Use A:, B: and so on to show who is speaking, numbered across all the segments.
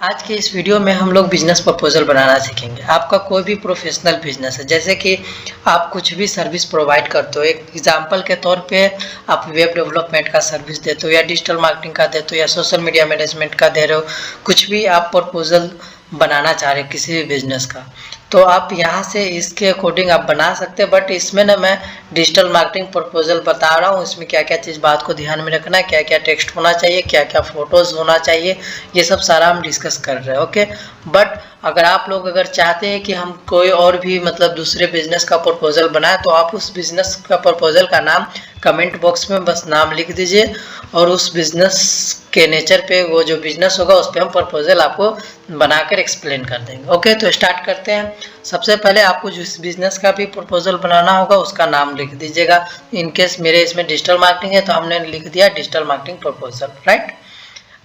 A: आज के इस वीडियो में हम लोग बिजनेस प्रपोजल बनाना सीखेंगे। आपका कोई भी प्रोफेशनल बिजनेस है, जैसे कि आप कुछ भी सर्विस प्रोवाइड करते हो। एक एग्जांपल के तौर पे आप वेब डेवलपमेंट का सर्विस देते हो या डिजिटल मार्केटिंग का देते हो या सोशल मीडिया मैनेजमेंट का दे रहे हो। कुछ भी आप प्रपोजल बनाना चाह रहे हो किसी भी बिजनेस का, तो आप यहाँ से इसके अकॉर्डिंग आप बना सकते हैं। बट इसमें ना मैं डिजिटल मार्केटिंग प्रपोजल बता रहा हूँ। इसमें क्या क्या चीज़ बात को ध्यान में रखना है, क्या क्या टेक्स्ट होना चाहिए, क्या क्या फोटोज़ होना चाहिए, ये सब सारा हम डिस्कस कर रहे हैं। ओके, बट अगर आप लोग चाहते हैं कि हम कोई और भी दूसरे बिजनेस का प्रपोजल बनाए, तो आप उस बिजनेस का प्रपोजल का नाम कमेंट बॉक्स में बस नाम लिख दीजिए और उस बिजनेस के नेचर पे वो जो बिजनेस होगा उस पर हम प्रपोजल आपको बनाकर एक्सप्लेन कर देंगे। ओके, तो स्टार्ट करते हैं। सबसे पहले आपको जिस बिजनेस का भी प्रपोजल बनाना होगा उसका नाम लिख दीजिएगा। इनकेस मेरे इसमें डिजिटल मार्केटिंग है तो हमने लिख दिया डिजिटल मार्केटिंग प्रपोजल, राइट।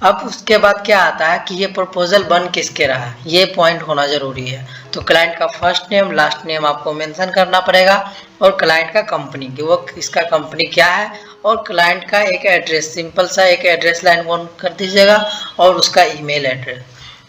A: अब उसके बाद क्या आता है कि ये प्रपोजल बन किसके रहा है, ये पॉइंट होना जरूरी है। तो क्लाइंट का फर्स्ट नेम लास्ट नेम आपको मेंशन करना पड़ेगा और क्लाइंट का कंपनी कि वो इसका कंपनी क्या है और क्लाइंट का एक एड्रेस, सिंपल सा एक एड्रेस लाइन वन कर दीजिएगा और उसका ईमेल एड्रेस।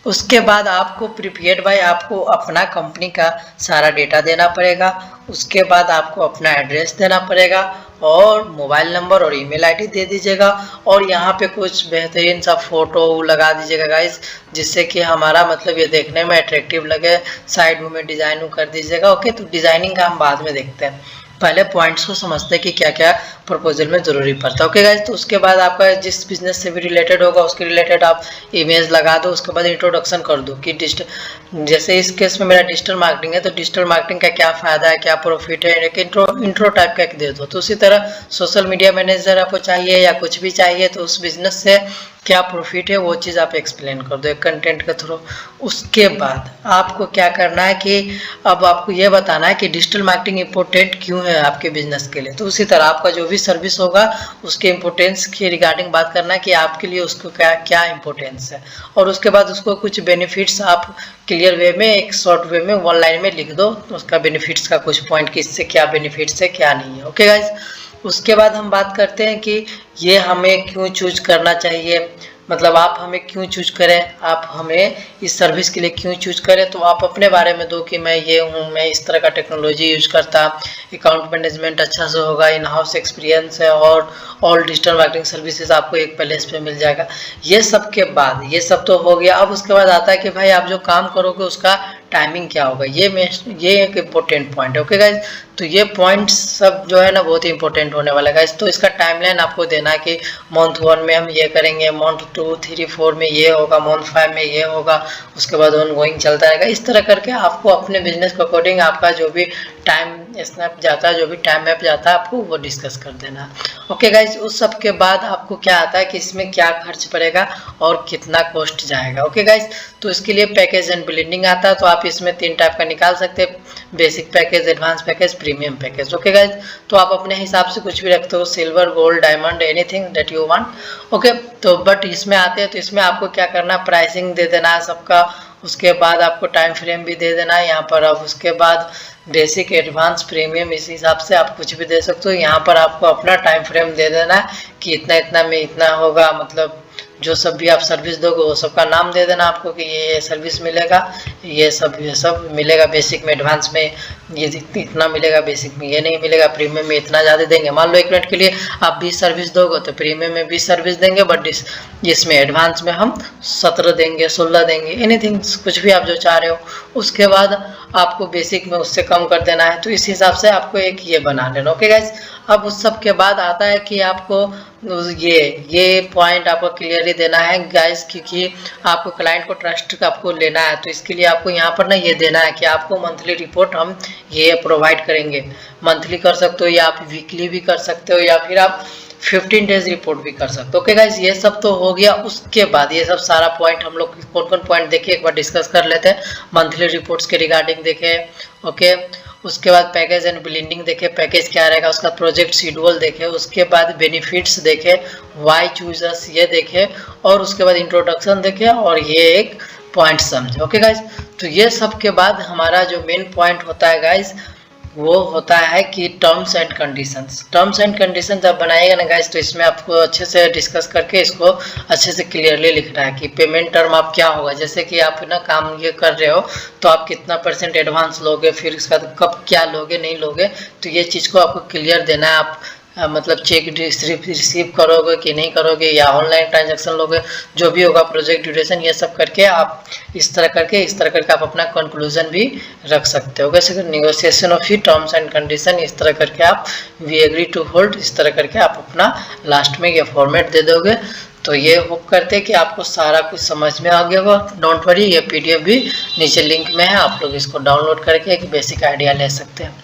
A: उसके बाद आपको प्रीपेड बाय आपको अपना कंपनी का सारा डेटा देना पड़ेगा। उसके बाद आपको अपना एड्रेस देना पड़ेगा और मोबाइल नंबर और ईमेल आईडी दे दीजिएगा। और यहाँ पे कुछ बेहतरीन सा फोटो लगा दीजिएगा गाइस, जिससे कि हमारा ये देखने में अट्रैक्टिव लगे। साइड में डिजाइन कर दीजिएगा। ओके, तो डिजाइनिंग का हम बाद में देखते हैं, पहले पॉइंट्स को समझते हैं कि क्या क्या प्रपोजल में जरूरी पड़ता है। ओके गाइस, तो उसके बाद आपका जिस बिजनेस से भी रिलेटेड होगा उसके रिलेटेड आप इमेज लगा दो। उसके बाद इंट्रोडक्शन कर दो कि जैसे इस केस में मेरा डिजिटल मार्केटिंग है तो डिजिटल मार्केटिंग का क्या फायदा है, क्या प्रॉफिट है, एक इंट्रो टाइप का दे दो। तो उसी तरह सोशल मीडिया मैनेजर आपको चाहिए या कुछ भी चाहिए तो उस बिजनेस से क्या प्रॉफिट है वो चीज़ आप एक्सप्लेन कर दो एक कंटेंट के थ्रू। उसके बाद आपको क्या करना है कि अब आपको ये बताना है कि डिजिटल मार्केटिंग इंपॉर्टेंट क्यों है आपके बिजनेस के लिए। तो उसी तरह आपका जो भी सर्विस होगा उसके इंपॉर्टेंस के रिगार्डिंग बात करना है कि आपके लिए उसको क्या क्या इंपॉर्टेंस है। और उसके बाद उसको कुछ बेनिफिट्स आप क्लियर वे में एक शॉर्ट वे में वन लाइन में लिख दो, तो उसका बेनिफिट्स का कुछ पॉइंट कि इससे क्या बेनिफिट्स है क्या नहीं है। ओके गाइज, उसके बाद हम बात करते हैं कि ये हमें क्यों चूज करना चाहिए, आप हमें क्यों चूज करें, आप हमें इस सर्विस के लिए क्यों चूज करें। तो आप अपने बारे में दो कि मैं ये हूँ, मैं इस तरह का टेक्नोलॉजी यूज करता, अकाउंट मैनेजमेंट अच्छा से होगा, इन हाउस एक्सपीरियंस है और ऑल डिजिटल मार्केटिंग सर्विसेज आपको एक प्लेस पे मिल जाएगा। ये सब के बाद ये सब तो हो गया। अब उसके बाद आता है कि भाई आप जो काम करोगे उसका टाइमिंग क्या होगा। ये एक इम्पोर्टेंट पॉइंट है। ओके गाइज, तो ये पॉइंट्स सब जो है ना बहुत ही इंपॉर्टेंट होने वाला है गाइज। तो इसका टाइमलाइन आपको देना है कि मंथ 1 में हम ये करेंगे, मंथ 2, 3, 4 में ये होगा, मंथ 5 में ये होगा, उसके बाद ऑन गोइंग चलता रहेगा। इस तरह करके आपको अपने बिजनेस के अकॉर्डिंग आपका जो भी टाइम स्नैप जाता है, जो भी टाइम मैप जाता है, आपको वो डिस्कस कर देना। ओके गाइज, उस सब के बाद आपको क्या आता है कि इसमें क्या खर्च पड़ेगा और कितना कॉस्ट जाएगा। ओके गाइज, तो इसके लिए पैकेज एंड ब्लेंडिंग आता है। तो आप इसमें 3 टाइप का निकाल सकते हैं, basic package, advance package, premium package. Okay guys, तो आप अपने हिसाब से कुछ भी रखते हो, silver, gold, diamond, anything that you want. Okay, तो बट इसमें आते हैं तो इसमें आपको क्या करना है, प्राइसिंग दे देना है सबका। उसके बाद आपको टाइम फ्रेम भी दे देना है यहाँ पर। अब उसके बाद बेसिक, एडवांस, प्रीमियम, इस हिसाब से आप कुछ भी दे सकते हो। यहाँ पर आपको अपना टाइम फ्रेम दे देना है कि इतना इतना में इतना होगा। जो सब भी आप सर्विस दोगे वो सबका नाम दे देना आपको कि ये सर्विस मिलेगा, ये सब मिलेगा। बेसिक में, एडवांस में ये इतना मिलेगा, बेसिक में ये नहीं मिलेगा, प्रीमियम में इतना ज़्यादा देंगे। मान लो 1 मिनट के लिए आप 20 सर्विस दोगे तो प्रीमियम में 20 सर्विस देंगे, बट इसमें एडवांस में हम 17 देंगे, 16 देंगे, एनीथिंग कुछ भी आप जो चाह रहे हो। उसके बाद आपको बेसिक में उससे कम कर देना है। तो इस हिसाब से आपको एक ये बना लेना। ओके गाइज, अब उस सब के बाद आता है कि आपको ये पॉइंट आपको क्लियरली देना है गाइस, क्योंकि आपको क्लाइंट को ट्रस्ट आपको लेना है। तो इसके लिए आपको यहाँ पर ना ये देना है कि आपको मंथली रिपोर्ट हम ये प्रोवाइड करेंगे। मंथली कर सकते हो या आप वीकली भी कर सकते हो या फिर आप 15 डेज रिपोर्ट भी कर सकते हो। ओके गाइस, ये सब तो हो गया। उसके बाद ये सब सारा पॉइंट हम लोग कौन कौन पॉइंट देखे एक बार डिस्कस कर लेते हैं। मंथली रिपोर्ट्स के रिगार्डिंग देखे। ओके, उसके बाद पैकेज एंड ब्लेंडिंग देखे, पैकेज क्या रहेगा, उसका प्रोजेक्ट शेड्यूल देखे। उसके बाद बेनिफिट्स देखे, वाई चूजर्स ये देखे, और उसके बाद इंट्रोडक्शन देखे और ये एक पॉइंट समझे। ओके गाइज, तो ये सब के बाद हमारा जो मेन पॉइंट होता है गाइज वो होता है कि टर्म्स एंड कंडीशंस आप बनाएगा ना गाइस, तो इसमें आपको अच्छे से डिस्कस करके इसको अच्छे से क्लियरली लिखना है कि पेमेंट टर्म आप क्या होगा। जैसे कि आप ना काम ये कर रहे हो तो आप कितना % एडवांस लोगे, फिर इसका कब क्या लोगे नहीं लोगे, तो ये चीज़ को आपको क्लियर देना है। आप मतलब चेक रिसीव करोगे कि नहीं करोगे, या ऑनलाइन ट्रांजैक्शन लोगे, जो भी होगा, प्रोजेक्ट ड्यूरेशन, ये सब करके आप इस तरह करके आप अपना कंक्लूजन भी रख सकते हो। वैसे negotiation of terms and condition, इस तरह करके आप वी एग्री टू होल्ड, इस तरह करके आप अपना लास्ट में ये फॉर्मेट दे दोगे। तो ये होप करते हैं कि आपको सारा कुछ समझ में आ गया होगा। डोंट वरी, ये PDF भी नीचे लिंक में है, आप लोग इसको डाउनलोड करके एक बेसिक आइडिया ले सकते हैं।